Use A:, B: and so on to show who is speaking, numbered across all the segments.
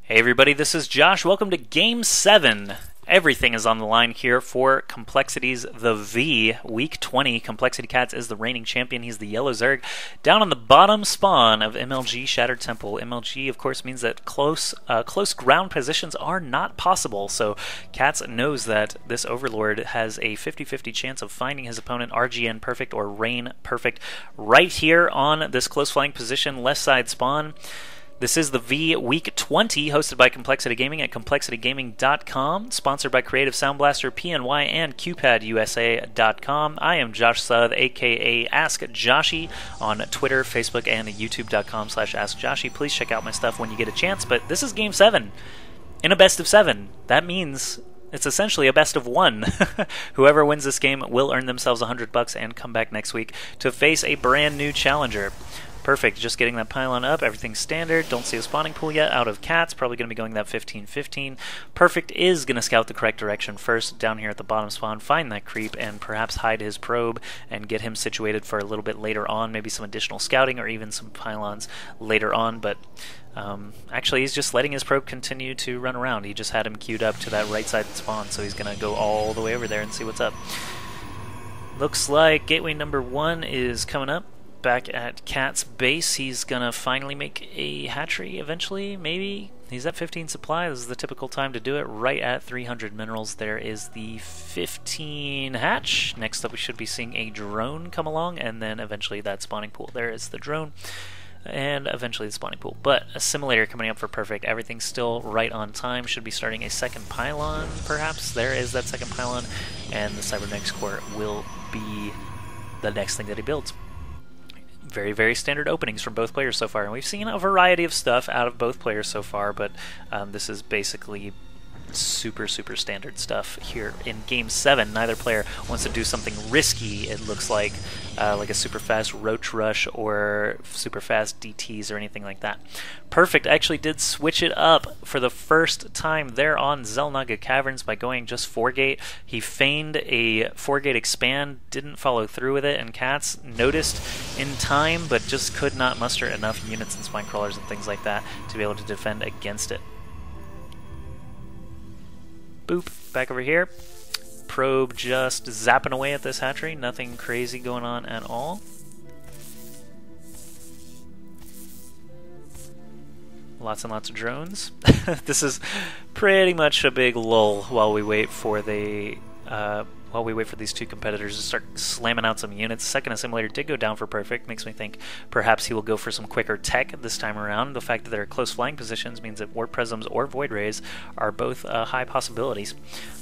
A: Hey everybody, this is Josh. Welcome to Game 7. Everything is on the line here for Complexity's The V. Week 20, coL.CatZ is the reigning champion. He's the yellow Zerg. Down on the bottom spawn of MLG Shattered Temple. MLG, of course, means that close ground positions are not possible. So CatZ knows that this Overlord has a 50-50 chance of finding his opponent RGN.Perfect or RGN.Perfect right here on this close flying position, left side spawn. This is the V Week 20, hosted by Complexity Gaming at CoL.CatZ.com, sponsored by Creative Sound Blaster, PNY, and CupadUSA.com. I am Josh Suth, aka AskJoshy, on Twitter, Facebook, and YouTube.com/AskJoshy. Please check out my stuff when you get a chance, but this is Game 7 in a best of 7. That means it's essentially a best of 1. Whoever wins this game will earn themselves $100 and come back next week to face a brand new challenger. Perfect, just getting that pylon up, everything's standard. Don't see a spawning pool yet out of CatZ, probably going to be going that 15-15. Perfect is going to scout the correct direction first, down here at the bottom spawn, find that creep, and perhaps hide his probe and get him situated for a little bit later on, maybe some additional scouting or even some pylons later on, but actually he's just letting his probe continue to run around. He just had him queued up to that right side spawn, so he's going to go all the way over there and see what's up. Looks like gateway number 1 is coming up. Back at CatZ base, he's gonna finally make a hatchery eventually, maybe. He's at 15 supply. This is the typical time to do it, right at 300 minerals. There is the 15 hatch. Next up we should be seeing a drone come along, and then eventually that spawning pool. There is the drone, and eventually the spawning pool. But a simulator coming up for Perfect. Everything's still right on time. Should be starting a second pylon, perhaps. There is that second pylon, and the Cybernetics Core will be the next thing that he builds. Very, very standard openings from both players so far, and we've seen a variety of stuff out of both players so far, but this is basically super standard stuff here in Game 7. Neither player wants to do something risky, it looks like a super fast roach rush or super fast DTs or anything like that. Perfect actually did switch it up for the first time there on Xel'Naga Caverns by going just 4-gate. He feigned a 4-gate expand, didn't follow through with it, and CatZ noticed in time but just could not muster enough units and spine crawlers and things like that to be able to defend against it. Boop, back over here. Probe just zapping away at this hatchery. Nothing crazy going on at all. Lots and lots of drones. This is pretty much a big lull while we wait for the these two competitors to start slamming out some units. Second assimilator did go down for Perfect. Makes me think perhaps he will go for some quicker tech this time around. The fact that they're close flying positions means that Warp Prisms or Void Rays are both high possibilities.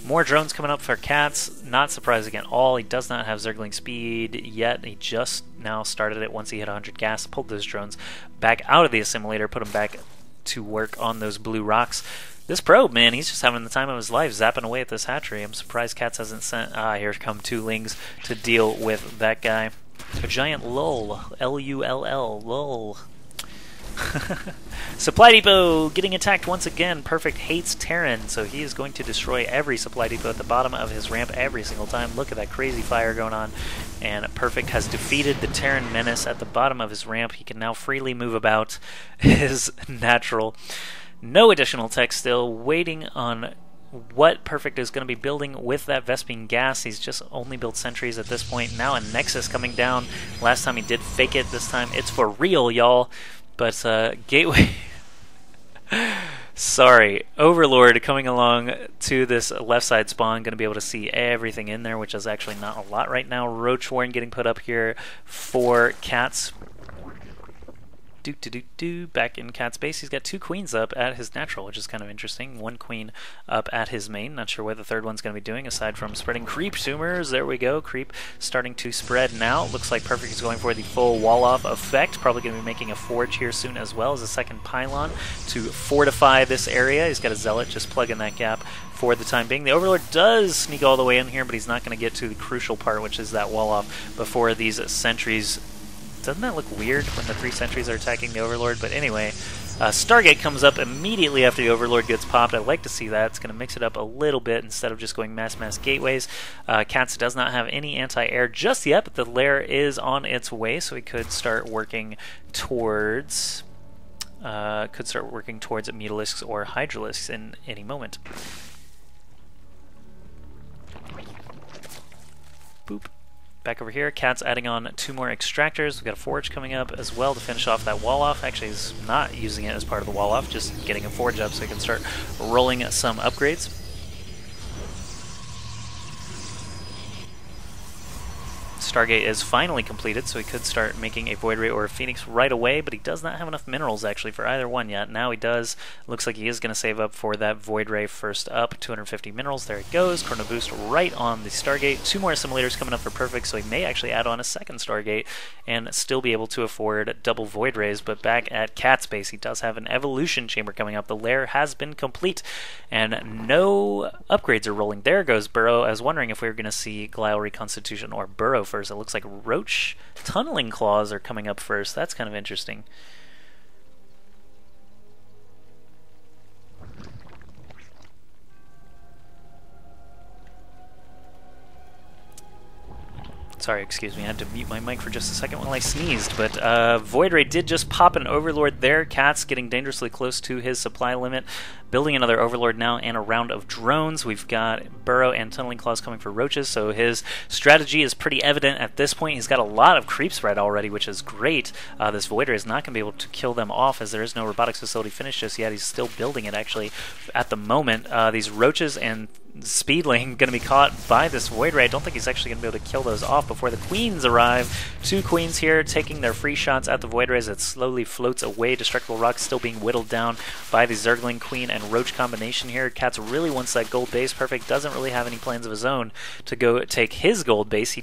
A: More drones coming up for CatZ. Not surprising at all. He does not have Zergling speed yet. He just now started it once he hit 100 gas. Pulled those drones back out of the assimilator, put them back to work on those blue rocks. This probe, man, he's just having the time of his life zapping away at this hatchery. I'm surprised CatZ hasn't sent... here come 2 lings to deal with that guy. A giant lull. L-U-L-L. Lull. Supply depot getting attacked once again. Perfect hates Terran, so he is going to destroy every supply depot at the bottom of his ramp every single time. Look at that crazy fire going on. And Perfect has defeated the Terran menace at the bottom of his ramp. He can now freely move about his natural... No additional tech still, waiting on what Perfect is going to be building with that Vespene gas. He's just only built sentries at this point. Now a Nexus coming down. Last time he did fake it. This time it's for real, y'all. But Gateway... Sorry. Overlord coming along to this left side spawn. Going to be able to see everything in there, which is actually not a lot right now. Roach Warren getting put up here for CatZ. Back in CatZ base, he's got 2 queens up at his natural, which is kind of interesting. 1 queen up at his main. Not sure what the third one's going to be doing aside from spreading creep tumors. There we go. Creep starting to spread now. Looks like Perfect is going for the full wall-off effect. Probably going to be making a forge here soon as well as a second pylon to fortify this area. He's got a zealot just plugging that gap for the time being. The Overlord does sneak all the way in here, but he's not going to get to the crucial part, which is that wall-off before these sentries. Doesn't that look weird when the 3 sentries are attacking the Overlord? But anyway, Stargate comes up immediately after the Overlord gets popped. I like to see that. It's going to mix it up a little bit instead of just going mass gateways. CatZ does not have any anti-air just yet, but the lair is on its way, so we could start working towards could start working towards Mutalisks or Hydralisks in any moment. Boop. Back over here, CatZ adding on 2 more extractors. We've got a forge coming up as well to finish off that wall off. Actually, he's not using it as part of the wall off, just getting a forge up so he can start rolling some upgrades. Stargate is finally completed, so he could start making a Void Ray or a Phoenix right away, but he does not have enough minerals actually for either one yet. Now he does. Looks like he is going to save up for that Void Ray first up. 250 minerals, there it goes. Chrono Boost right on the Stargate. 2 more assimilators coming up for Perfect, so he may actually add on a second Stargate and still be able to afford double Void Rays. But back at CatZ base, he does have an Evolution Chamber coming up. The lair has been complete, and no upgrades are rolling. There goes Burrow. I was wondering if we were going to see Glial Reconstitution or Burrow first. It looks like Roach Tunneling Claws are coming up first. That's kind of interesting. Sorry, excuse me, I had to mute my mic for just a second while I sneezed, but Void Ray did just pop an Overlord there. CatZ getting dangerously close to his supply limit, building another Overlord now and a round of drones. We've got Burrow and Tunneling Claws coming for Roaches, so his strategy is pretty evident at this point. He's got a lot of creep spread already, which is great. This Void Ray is not going to be able to kill them off as there is no robotics facility finished just yet. He's still building it actually at the moment. These Roaches and Speedling going to be caught by this Void Ray. I don't think he's actually going to be able to kill those off before the Queens arrive. 2 Queens here taking their free shots at the Void Rays. It slowly floats away. Destructible Rock still being whittled down by the Zergling Queen and Roach combination here. CatZ really wants that gold base. Perfect doesn't really have any plans of his own to go take his gold base. He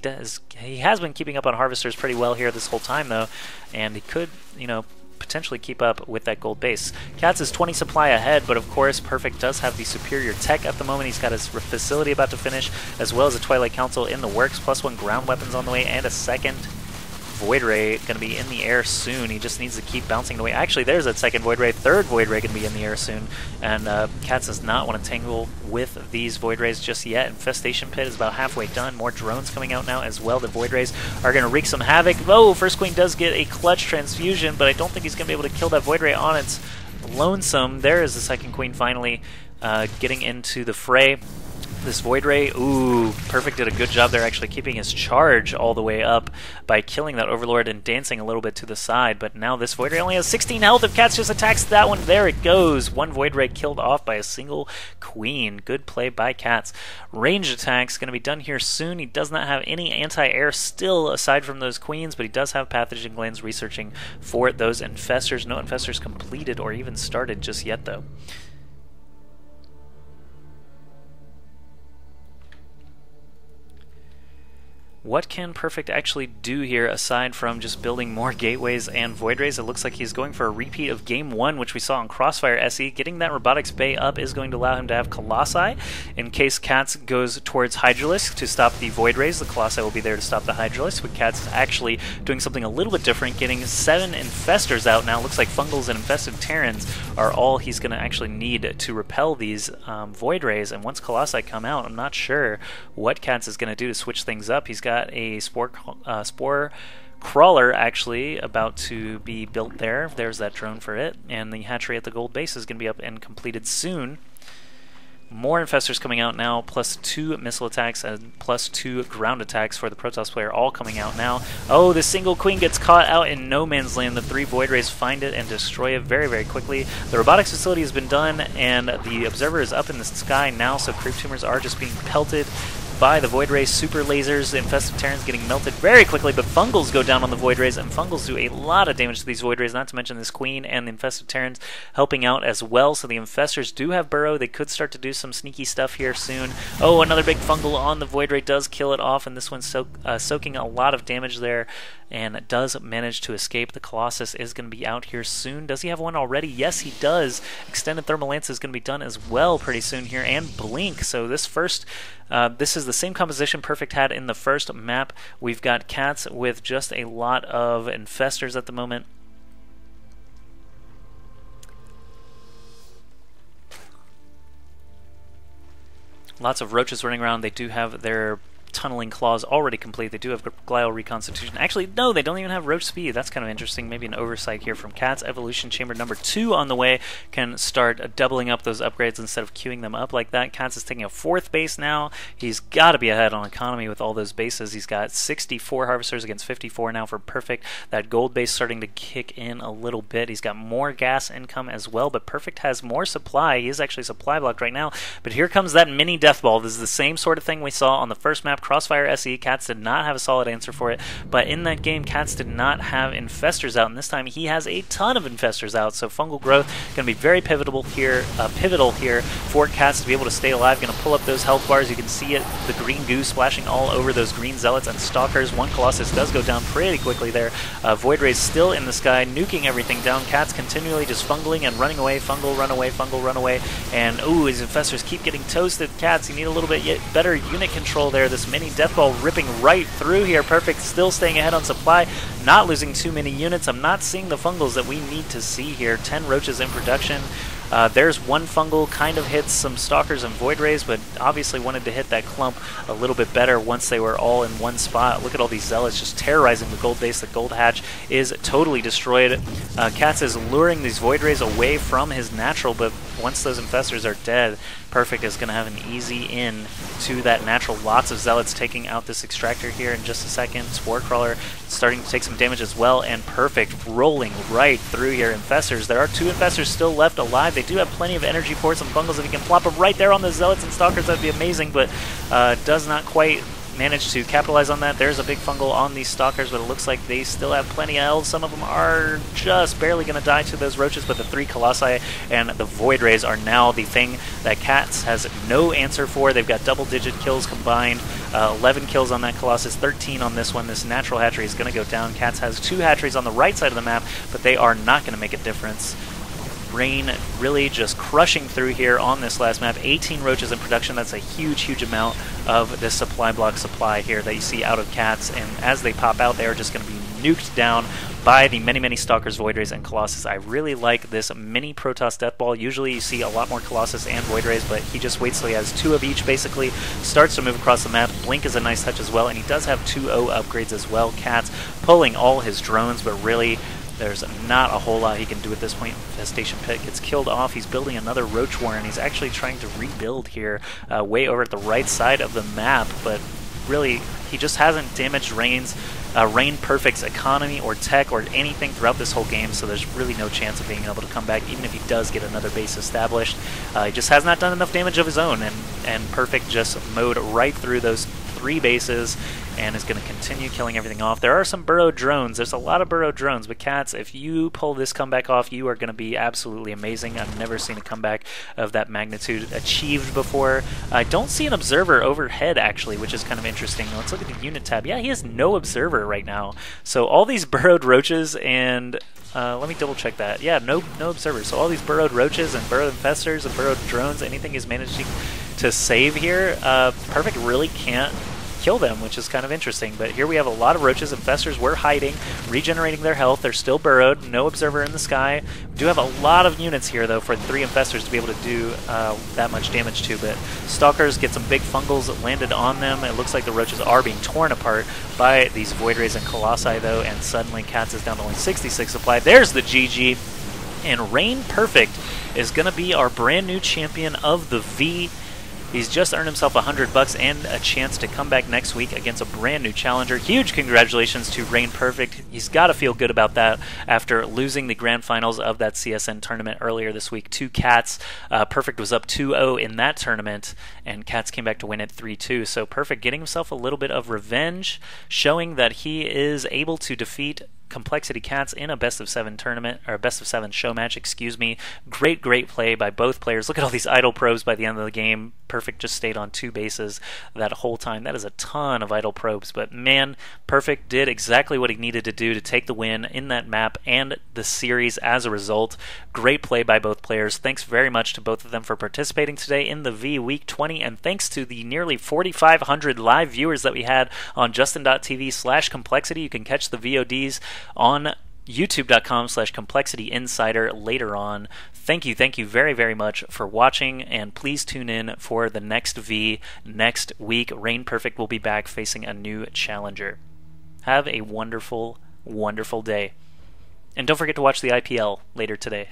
A: has been keeping up on Harvesters pretty well here this whole time though, and he could, you know, potentially keep up with that gold base. CatZ is 20 supply ahead, but of course Perfect does have the superior tech at the moment. He's got his facility about to finish, as well as a Twilight Council in the works, +1 ground weapons on the way, and a second Void Ray going to be in the air soon. He just needs to keep bouncing away. Actually, there's that second Void Ray. Third Void Ray going to be in the air soon. And CatZ does not want to tangle with these Void Rays just yet. Infestation Pit is about halfway done. More drones coming out now as well. The Void Rays are going to wreak some havoc. Oh, First Queen does get a clutch transfusion, but I don't think he's going to be able to kill that Void Ray on its lonesome. There is the second Queen finally getting into the fray. This Void Ray, ooh, Perfect did a good job there actually keeping his charge all the way up by killing that Overlord and dancing a little bit to the side, but now this Void Ray only has 16 health if CatZ just attacks that one. There it goes. 1 Void Ray killed off by a single Queen. Good play by CatZ. Range attacks going to be done here soon. He does not have any anti-air still aside from those Queens, but he does have pathogen glands researching for those Infestors. No Infestors completed or even started just yet though. What can Perfect actually do here aside from just building more gateways and Void Rays? It looks like he's going for a repeat of Game 1, which we saw in Crossfire SE. Getting that Robotics Bay up is going to allow him to have Colossi in case CatZ goes towards Hydralisk to stop the Void Rays. The Colossi will be there to stop the Hydralisk, with CatZ actually doing something a little bit different, getting 7 Infestors out now. Looks like Fungals and Infested Terrans are all he's going to actually need to repel these Void Rays, and once Colossi come out, I'm not sure what CatZ is going to do to switch things up. He's got a spore crawler actually about to be built there. There's that drone for it, and the hatchery at the gold base is going to be up and completed soon. More Infestors coming out now, +2 missile attacks and +2 ground attacks for the Protoss player, all coming out now. Oh, the single Queen gets caught out in no man's land. The 3 Void Rays find it and destroy it very, very quickly. The robotics facility has been done, and the Observer is up in the sky now, so Creep Tumors are just being pelted by the Void Ray super lasers. The Infested Terrans getting melted very quickly, but Fungals go down on the Void Rays, and Fungals do a lot of damage to these Void Rays, not to mention this Queen and the Infested Terrans helping out as well. So the Infestors do have Burrow. They could start to do some sneaky stuff here soon. Oh, another big Fungal on the Void Ray does kill it off, and this one's soaking a lot of damage there and does manage to escape. The Colossus is going to be out here soon. Does he have one already? Yes, he does. Extended Thermal Lance is going to be done as well pretty soon here, and Blink. So this first this is the same composition Perfect had in the first map. We've got CatZ with just a lot of Infestors at the moment. Lots of Roaches running around. They do have their tunneling claws already complete. They do have glial reconstitution. Actually, no, they don't even have roach speed. That's kind of interesting. Maybe an oversight here from CatZ. Evolution chamber number 2 on the way. Can start doubling up those upgrades instead of queuing them up like that. CatZ is taking a 4th base now. He's got to be ahead on economy with all those bases. He's got 64 harvesters against 54 now for Perfect. That gold base starting to kick in a little bit. He's got more gas income as well, but Perfect has more supply. He is actually supply blocked right now. But here comes that mini death ball. This is the same sort of thing we saw on the first map, Crossfire SE. CatZ did not have a solid answer for it, but in that game, CatZ did not have infestors out, and this time he has a ton of infestors out. So fungal growth going to be very pivotal here for CatZ to be able to stay alive. Going to pull up those health bars. You can see it, the green goo splashing all over those green zealots and stalkers. One Colossus does go down pretty quickly there. Void Ray's still in the sky, nuking everything down. CatZ continually just fungling and running away. Fungal, run away, fungal, run away. And ooh, his infestors keep getting toasted. CatZ, you need a little bit better unit control there. This mini death ball ripping right through here. Perfect still staying ahead on supply, not losing too many units. I'm not seeing the fungals that we need to see here. 10 roaches in production. There's one fungal, kind of hits some stalkers and void rays, but obviously wanted to hit that clump a little bit better once they were all in one spot. Look at all these zealots just terrorizing the gold base. The gold hatch is totally destroyed. CatZ is luring these void rays away from his natural, but once those infestors are dead, Perfect is going to have an easy in to that natural. Lots of zealots taking out this extractor here in just a second. Spore Crawler starting to take some damage as well, and Perfect rolling right through here. Infestors, there are 2 infestors still left alive. They do have plenty of energy ports and fungals. If he can plop them right there on the zealots and stalkers, that'd be amazing, but does not quite manage to capitalize on that. There's a big fungal on these stalkers, but it looks like they still have plenty of health. Some of them are just barely going to die to those roaches, but the 3 Colossi and the Void Rays are now the thing that CatZ has no answer for. They've got double-digit kills combined. 11 kills on that Colossus, 13 on this one. This natural hatchery is going to go down. CatZ has 2 hatcheries on the right side of the map, but they are not going to make a difference. Rain really just crushing through here on this last map. 18 roaches in production. That's a huge, huge amount of this supply block supply here that you see out of CatZ, and as they pop out, they are just going to be nuked down by the many, many Stalkers, Void Rays, and Colossus. I really like this mini Protoss Death Ball. Usually you see a lot more Colossus and Void Rays, but he just waits till he has 2 of each, basically. Starts to move across the map. Blink is a nice touch as well, and he does have 2-0 upgrades as well. CatZ pulling all his drones, but really there's not a whole lot he can do at this point. Infestation Pit gets killed off. He's building another Roach Warren. He's actually trying to rebuild here way over at the right side of the map, but really he just hasn't damaged RGN.Perfect's economy or tech or anything throughout this whole game, so there's really no chance of being able to come back, even if he does get another base established. He just has not done enough damage of his own, and Perfect just mowed right through those 3 bases and is going to continue killing everything off. There are some burrowed drones. There's a lot of burrowed drones, but CatZ, if you pull this comeback off, you are going to be absolutely amazing. I've never seen a comeback of that magnitude achieved before. I don't see an observer overhead, actually, which is kind of interesting. Let's look at the unit tab. Yeah, he has no observer right now. So all these burrowed roaches and let me double check that. Yeah, no observers. So all these burrowed roaches and burrowed infestors and burrowed drones, anything he's managing to save here, Perfect really can't kill them, which is kind of interesting. But here we have a lot of roaches. Infestors were hiding, regenerating their health. They're still burrowed. No observer in the sky. We do have a lot of units here, though, for 3 infestors to be able to do that much damage to. But stalkers get some big fungals that landed on them. It looks like the roaches are being torn apart by these Void Rays and Colossi, though, and suddenly CatZ is down to only 66 supply. There's the GG. And RGN.Perfect is going to be our brand new champion of the V. He's just earned himself $100 and a chance to come back next week against a brand new challenger. Huge congratulations to RGN.Perfect. He's got to feel good about that after losing the grand finals of that CSN tournament earlier this week to CatZ. Perfect was up 2-0 in that tournament, and CatZ came back to win it 3-2. So Perfect getting himself a little bit of revenge, showing that he is able to defeat coL.CatZ in a best-of-7 tournament, or a best-of-7 show match, excuse me. Great play by both players. Look at all these idle probes by the end of the game. Perfect just stayed on 2 bases that whole time. That is a ton of idle probes, but man, Perfect did exactly what he needed to do to take the win in that map and the series as a result. Great play by both players. Thanks very much to both of them for participating today in the V Week 20, and thanks to the nearly 4,500 live viewers that we had on justin.tv/coL.CatZ. You can catch the VODs on youtube.com/Complexity Insider later on. Thank you very, very much for watching, and please tune in for the next V next week. RGN.Perfect will be back facing a new challenger. Have a wonderful, wonderful day. And don't forget to watch the IPL later today.